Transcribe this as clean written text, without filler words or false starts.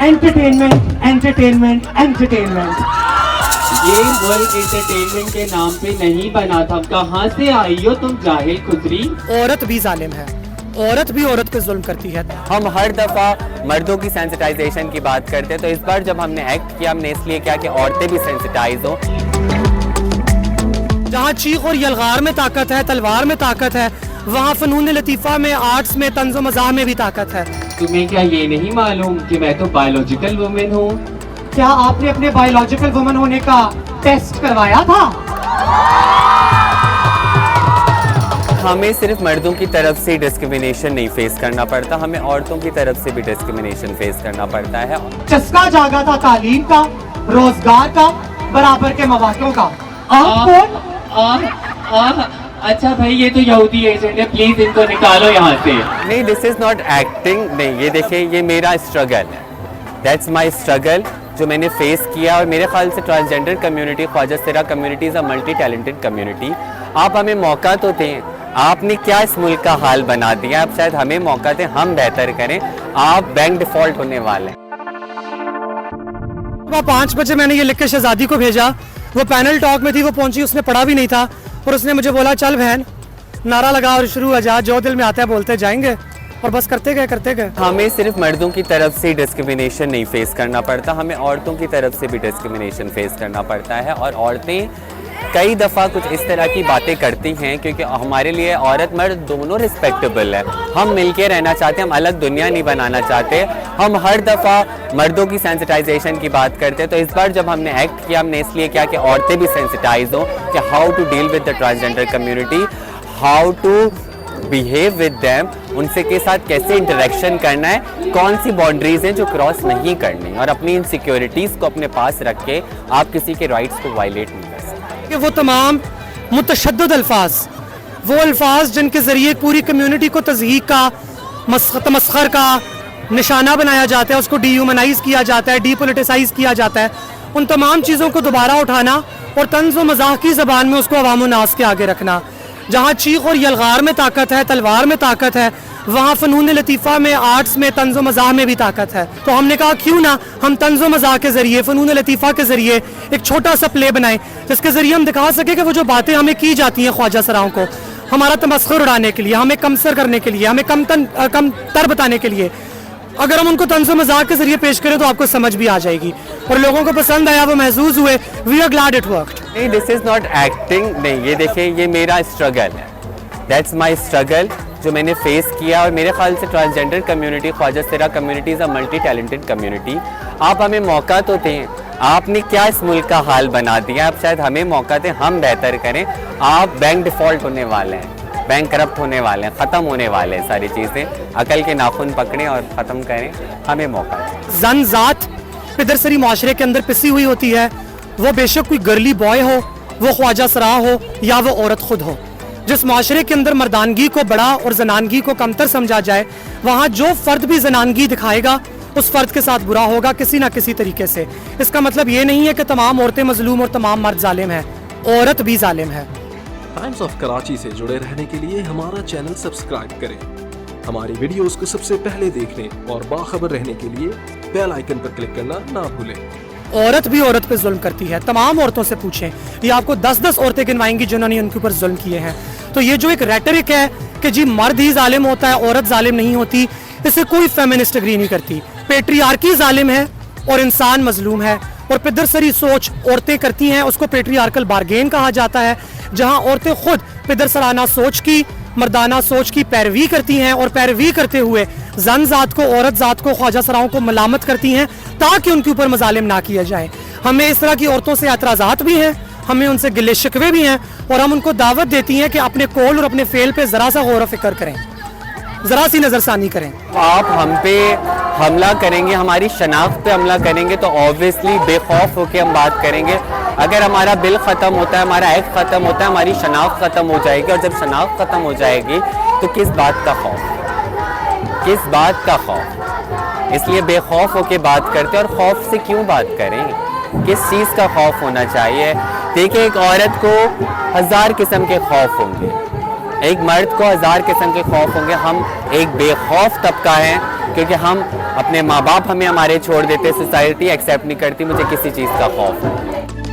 Entertainment entertainment entertainment. ये मुल्क entertainment के नाम पे नहीं बना था। कहाँ से आई हो तुम जाहिल खुदरी? औरत भी जालिम है, औरत भी औरत पे जुल्म करती है। हम हर दफ़ा मर्दों की सेंसिटाइजेशन की बात करते हैं, तो इस बार जब हमने एक्ट किया हमने इसलिए किया कि औरतें भी सेंसिटाइज हों। जहाँ चीख और यलगार में ताकत है, तलवार में ताकत है, वहाँ फ़नून लतीफ़ा में, आर्ट्स में, तंज़ो मज़ाह में भी ताकत है। तुम्हें क्या ये नहीं मालूम कि मैं तो बायोलॉजिकल वुमेन हूँ? क्या आपने अपने बायोलॉजिकल वुमन होने का टेस्ट करवाया था? हमें सिर्फ मर्दों की तरफ से डिस्क्रिमिनेशन नहीं फेस करना पड़ता, हमें औरतों की तरफ से भी डिस्क्रिमिनेशन फेस करना पड़ता है। चस्का जागा था तालीम का, रोजगार का, बराबर के मौक़ों का। आप कौन? अच्छा भाई, ये तो यहूदी एजेंट है, प्लीज इनको निकालो यहाँ से। नहीं, दिस इज़ नॉट एक्टिंग। नहीं, ये देखिए, ये मेरा स्ट्रगल है, दैट्स माई स्ट्रगल जो मैंने फेस किया। और मेरे ख्याल से ट्रांसजेंडर कम्युनिटी, ख्वाजा सिरा community is a multi talented community. आप हमें मौका तो दें, आपने क्या इस मुल्क का हाल बना दिया। आप शायद हमें मौका दें, हम बेहतर करें। आप बैंक डिफ़ॉल्ट होने वाले हैं। 5 बजे मैंने ये लिख के शहजादी को भेजा, वो पैनल टॉक में थी, वो पहुंची, उसने पढ़ा भी नहीं था और उसने मुझे बोला चल बहन नारा लगा और शुरू हो जा, जो दिल में आता है बोलते जाएंगे। और बस करते गए। हमें सिर्फ मर्दों की तरफ से डिस्क्रिमिनेशन नहीं फेस करना पड़ता, हमें औरतों की तरफ से भी डिस्क्रिमिनेशन फेस करना पड़ता है। और औरतें कई दफ़ा कुछ इस तरह की बातें करती हैं, क्योंकि हमारे लिए औरत मर्द दोनों रिस्पेक्टेबल है। हम मिलके रहना चाहते हैं, हम अलग दुनिया नहीं बनाना चाहते। हम हर दफ़ा मर्दों की सेंसिटाइजेशन की बात करते हैं, तो इस बार जब हमने एक्ट किया हमने इसलिए किया कि औरतें भी सेंसिटाइज हों कि how to deal with the transgender community, how to behave with them, उनसे के साथ कैसे इंटरेक्शन करना है, कौन सी बाउंड्रीज हैं जो क्रॉस नहीं करनी, और अपनी इनसिक्योरिटीज़ को अपने पास रख के आप किसी के राइट्स को वायलेट नहीं कर सकते। कि वो तमाम मुतशद्दिद अल्फाज, वो अल्फाज जिनके ज़रिए पूरी कम्युनिटी को तज़हीक का, तमस्खर का निशाना बनाया जाता है, उसको डीह्यूमनाइज किया जाता है, डीपोलिटिसाइज किया जाता है, उन तमाम चीज़ों को दोबारा उठाना और तंज़ व मज़ाह की ज़बान में उसको अवाम नास के आगे रखना। जहाँ चीख और यलगार में ताकत है, तलवार में ताकत है, वहाँ फ़नून लतीफ़ा में, आर्ट्स में, तंज़ो मज़ाह में भी ताकत है। तो हमने कहा क्यों ना हम तंज़ो मज़ाह के ज़रिए, फ़नून लतीफ़ा के ज़रिए एक छोटा सा प्ले बनाएं, जिसके ज़रिए हम दिखा सके कि वो जो बातें हमें की जाती हैं ख्वाजा सराओं को, हमारा तमस्खुर उड़ाने के लिए, हमें कमसर करने के लिए, हमें कम तर बताने के लिए, अगर हम उनको तंज़ो मज़ाह के ज़रिए पेश करें तो आपको समझ भी आ जाएगी और लोगों को पसंद आया, वो महसूस हुए। We are glad it worked. नहीं, दिस इज़ नॉट एक्टिंग। नहीं, ये देखिए, ये मेरा स्ट्रगल है, दैट्स माई स्ट्रगल जो मैंने फेस किया। और मेरे ख्याल से ट्रांसजेंडर कम्युनिटी, ख्वाजा सिरा community is a multi talented community. आप हमें मौका तो दें, आपने क्या इस मुल्क का हाल बना दिया। आप शायद हमें मौका दें, हम बेहतर करें। आप बैंक डिफ़ॉल्ट होने वाले हैं, बैंक करप्ट होने वाले हैं, ख़त्म होने वाले हैं सारी चीज़ें। अकल के नाखून पकड़ें और ख़त्म करें, हमें मौका दें। जन ज़ात पिदरसरी माशरे के अंदर पिसी हुई होती है, वो बेशक कोई गर्ली बॉय हो, वो ख्वाजा सरा हो या वो औरत खुद हो। जिस माशरे के अंदर मर्दानगी को बड़ा और जनानगी को कमतर समझा जाए, वहाँ जो फ़र्द भी जनानगी दिखाएगा उस फ़र्द के साथ बुरा होगा किसी ना किसी तरीके से। इसका मतलब ये नहीं है कि तमाम औरतें मजलूम और तमाम मर्द जालिम हैं, औरत भी जालिम है। टाइम्स ऑफ कराची से जुड़े रहने के लिए हमारा चैनल सब्सक्राइब करें, हमारी वीडियोस को सबसे पहले देखने और बाखबर रहने के लिए बेल आइकन पर क्लिक करना ना भूलें। औरत भी औरत पे जुल्म करती है। तमाम औरतों से पूछें, ये आपको 10-10 औरतें गिनवाएंगी जिन्होंने उनके ऊपर जुल्म किए हैं। तो ये जो एक रेटरिक है कि जी मर्द ही जालिम होता है, औरत जालिम नहीं होती, इससे कोई फेमिनिस्ट एग्री नहीं करती। पेट्रियार्की जालिम है और इंसान मजलूम है, और पिदरसरी सोच औरतें करती हैं उसको पेट्रियार्कल बार्गेन कहा जाता है, जहां औरतें खुद पिदरसराना सोच की, मर्दाना सोच की पैरवी करती हैं और पैरवी करते हुए जन ज़ात को, औरत ज़ात को, ख्वाजा सराओं को मलामत करती हैं ताकि उनके ऊपर मजालिम ना किया जाए। हमें इस तरह की औरतों से एतराज़ात भी हैं, हमें उनसे गिले शिकवे भी हैं, और हम उनको दावत देती हैं कि अपने कौल और अपने फेल पे ज़रा सा गौर फिक्र करें, ज़रा सी नज़रसानी करें। आप हम पे हमला करेंगे, हमारी शनाख्त पे हमला करेंगे, तो ऑब्वियसली बेखौफ होकर हम बात करेंगे। अगर हमारा बिल ख़त्म होता है, हमारा एक्ट ख़त्म होता है, हमारी शनाख्त ख़त्म हो जाएगी, और जब शनाख्त ख़त्म हो जाएगी तो किस बात का खौफ, किस बात का खौफ। इसलिए बेखौफ होकर बात करते हैं। और खौफ से क्यों बात करें, किस चीज़ का खौफ होना चाहिए। देखिए, एक औरत को 1000 किस्म के खौफ होंगे, एक मर्द को 1000 किस्म के खौफ होंगे। हम एक बेखौफ तबका है क्योंकि हम अपने माँ बाप हमें हमारे छोड़ देते, सोसाइटी एक्सेप्ट नहीं करती, मुझे किसी चीज़ का खौफ है।